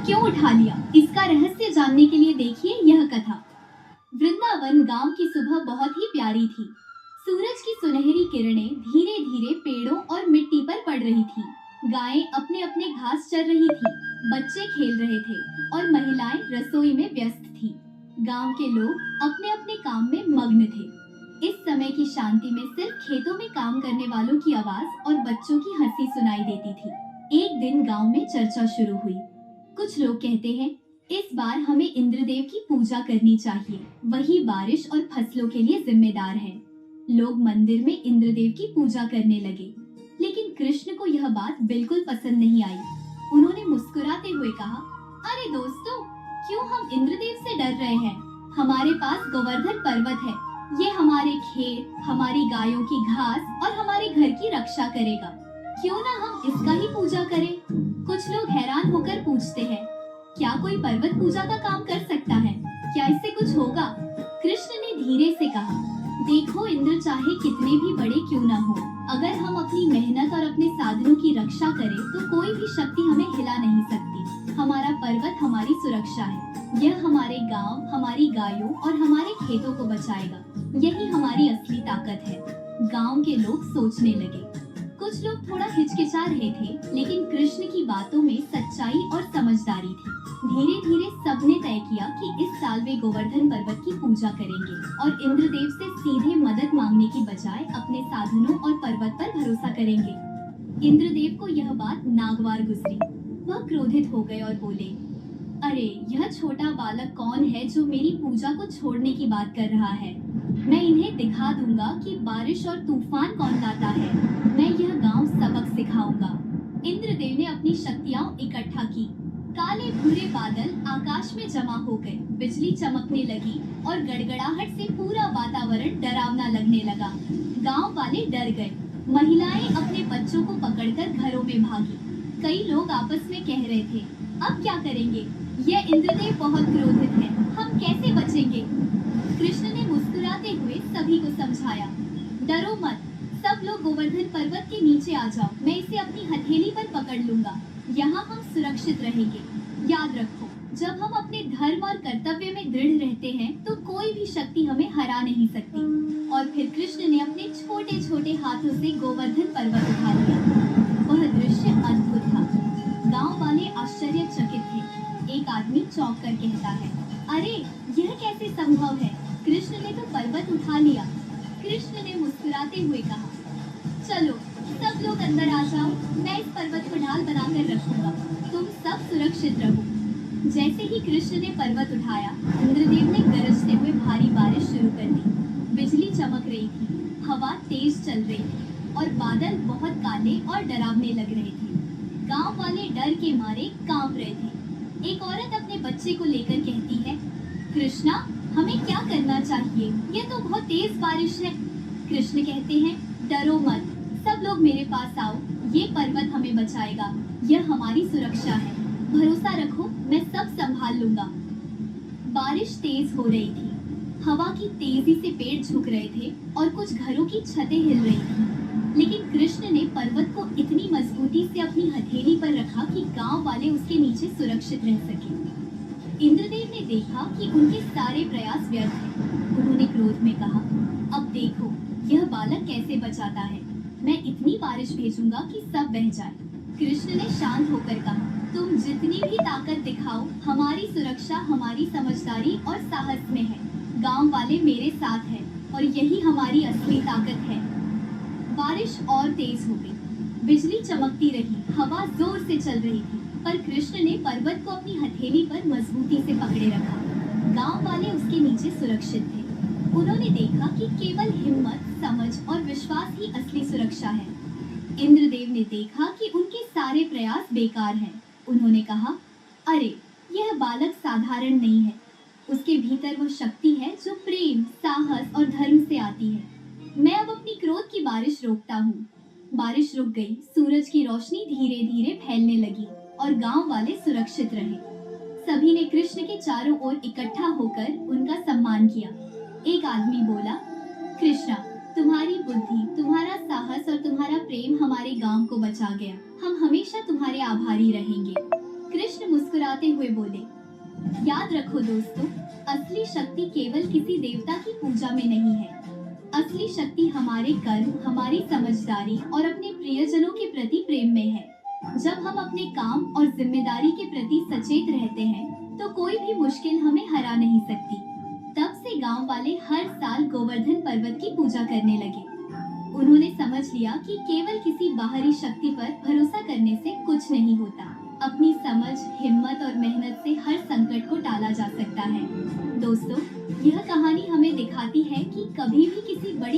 क्यों उठा लिया? इसका रहस्य जानने के लिए देखिए यह कथा। वृंदावन गांव की सुबह बहुत ही प्यारी थी। सूरज की सुनहरी किरणें धीरे धीरे पेड़ों और मिट्टी पर पड़ रही थी। गायें अपने अपने घास चर रही थी, बच्चे खेल रहे थे और महिलाएं रसोई में व्यस्त थी। गांव के लोग अपने अपने काम में मग्न थे। इस समय की शांति में सिर्फ खेतों में काम करने वालों की आवाज और बच्चों की हंसी सुनाई देती थी। एक दिन गांव में चर्चा शुरू हुई। कुछ लोग कहते हैं, इस बार हमें इंद्रदेव की पूजा करनी चाहिए, वही बारिश और फसलों के लिए जिम्मेदार है। लोग मंदिर में इंद्रदेव की पूजा करने लगे, लेकिन कृष्ण को यह बात बिल्कुल पसंद नहीं आई। उन्होंने मुस्कुराते हुए कहा, अरे दोस्तों, क्यों हम इंद्रदेव से डर रहे हैं? हमारे पास गोवर्धन पर्वत है, ये हमारे खेत, हमारी गायों की घास और हमारे घर की रक्षा करेगा। क्यों ना हम इसका ही पूजा करें? कुछ लोग हैरान होकर पूछते हैं, क्या कोई पर्वत पूजा का काम कर सकता है? क्या इससे कुछ होगा? कृष्ण ने धीरे से कहा, देखो, इंद्र चाहे कितने भी बड़े क्यों ना हो, अगर हम अपनी मेहनत और अपने साधनों की रक्षा करें तो कोई भी शक्ति हमें हिला नहीं सकती। हमारा पर्वत हमारी सुरक्षा है। यह हमारे गांव, हमारी गायों और हमारे खेतों को बचाएगा। यही हमारी असली ताकत है। गांव के लोग सोचने लगे। कुछ लोग थोड़ा हिचकिचा रहे थे, लेकिन कृष्ण की बातों में सच्चाई और समझदारी थी। धीरे धीरे सबने तय किया कि इस साल वे गोवर्धन पर्वत की पूजा करेंगे और इंद्रदेव से सीधे मदद मांगने की बजाय अपने साधनों और पर्वत पर भरोसा करेंगे। इंद्रदेव को यह बात नागवार गुजरी। वह क्रोधित हो गए और बोले, अरे, यह छोटा बालक कौन है जो मेरी पूजा को छोड़ने की बात कर रहा है? मैं इन्हें दिखा दूंगा कि बारिश और तूफान कौन लाता है। मैं यह गांव सबक सिखाऊंगा। इंद्रदेव ने अपनी शक्तियां इकट्ठा की। काले भूरे बादल आकाश में जमा हो गए, बिजली चमकने लगी और गड़गड़ाहट से पूरा वातावरण डरावना लगने लगा। गांव वाले डर गए। महिलाएं अपने बच्चों को पकड़कर घरों में भागी। कई लोग आपस में कह रहे थे, अब क्या करेंगे? यह इंद्रदेव बहुत क्रोधित है, हम कैसे बचेंगे? कृष्ण ने मुस्कुराते हुए सभी को समझाया, डरो मत, सब लोग गोवर्धन पर्वत के नीचे आ जाओ। मैं इसे अपनी हथेली पर पकड़ लूंगा। यहाँ हम सुरक्षित रहेंगे। याद रखो, जब हम अपने धर्म और कर्तव्य में दृढ़ रहते हैं तो कोई भी शक्ति हमें हरा नहीं सकती। और फिर कृष्ण ने अपने छोटे छोटे हाथों से गोवर्धन पर्वत उठा लिया। वह दृश्य अद्भुत था। गांव वाले आश्चर्यचकित थे। एक आदमी चौंक कर कहता है, अरे, यह कैसे संभव है? कृष्ण ने तो पर्वत उठा लिया। कृष्ण ने मुस्कुराते हुए कहा, चलो सब लोग अंदर आ जाओ, मैं इस पर्वत को ढाल बनाकर रखूंगा, तुम सब सुरक्षित रहो। जैसे ही कृष्ण ने पर्वत उठाया, इंद्रदेव ने गरजते हुए भारी बारिश शुरू कर दी। बिजली चमक रही थी, हवा तेज चल रही थी और बादल बहुत काले और डरावने लग रहे थे। गांव वाले डर के मारे कांप रहे थे। एक औरत अपने बच्चे को लेकर कहती है, कृष्णा, हमें क्या करना चाहिए? ये तो बहुत तेज बारिश है। कृष्ण कहते हैं, डरो मत, सब लोग मेरे पास आओ, ये पर्वत हमें बचाएगा। यह हमारी सुरक्षा है। भरोसा रखो, मैं सब संभाल लूंगा। बारिश तेज हो रही थी। हवा की तेजी से पेड़ झुक रहे थे और कुछ घरों की छतें हिल रही थी। लेकिन कृष्ण ने पर्वत को इतनी मजबूती से अपनी हथेली पर रखा कि गांव वाले उसके नीचे सुरक्षित रह सके। इंद्रदेव ने देखा कि उनके सारे प्रयास व्यर्थ हैं। उन्होंने क्रोध में कहा, अब देखो, यह बालक कैसे बचाता है। मैं इतनी बारिश भेजूंगा कि सब बह जाए। कृष्ण ने शांत होकर कहा, तुम जितनी भी ताकत दिखाओ, हमारी सुरक्षा हमारी समझदारी और साहस में है। गांव वाले मेरे साथ हैं और यही हमारी असली ताकत है। बारिश और तेज हो गई। बिजली चमकती रही, हवा जोर से चल रही थी, पर कृष्ण ने पर्वत को अपनी हथेली पर मजबूती से पकड़े रखा। गांव वाले उसके नीचे सुरक्षित थे। उन्होंने देखा कि केवल हिम्मत, समझ और विश्वास ही असली सुरक्षा है। इंद्रदेव ने देखा कि उनके सारे प्रयास बेकार हैं। उन्होंने कहा, अरे, यह बालक साधारण नहीं है। उसके भीतर वह शक्ति है जो प्रेम, साहस और धर्म से आती है। मैं अब अपनी क्रोध की बारिश रोकता हूँ। बारिश रुक गई। सूरज की रोशनी धीरे धीरे फैलने लगी और गांव वाले सुरक्षित रहे। सभी ने कृष्ण के चारों ओर इकट्ठा होकर उनका सम्मान किया। एक आदमी बोला, कृष्णा, तुम्हारी बुद्धि, तुम्हारा साहस और तुम्हारा प्रेम हमारे गांव को बचा गया। हम हमेशा तुम्हारे आभारी रहेंगे। कृष्ण मुस्कुराते हुए बोले, याद रखो दोस्तों, असली शक्ति केवल किसी देवता की पूजा में नहीं है। असली शक्ति हमारे कर्म, हमारी समझदारी और अपने प्रियजनों के प्रति प्रेम में है। जब हम अपने काम और जिम्मेदारी के प्रति सचेत रहते हैं, तो कोई भी मुश्किल हमें हरा नहीं सकती। तब से गांव वाले हर साल गोवर्धन पर्वत की पूजा करने लगे। उन्होंने समझ लिया कि केवल किसी बाहरी शक्ति पर भरोसा करने से कुछ नहीं होता। अपनी समझ, हिम्मत और मेहनत से हर संकट को टाला जा सकता है। दोस्तों, यह कहानी हमें दिखाती है कि कभी भी किसी बड़ी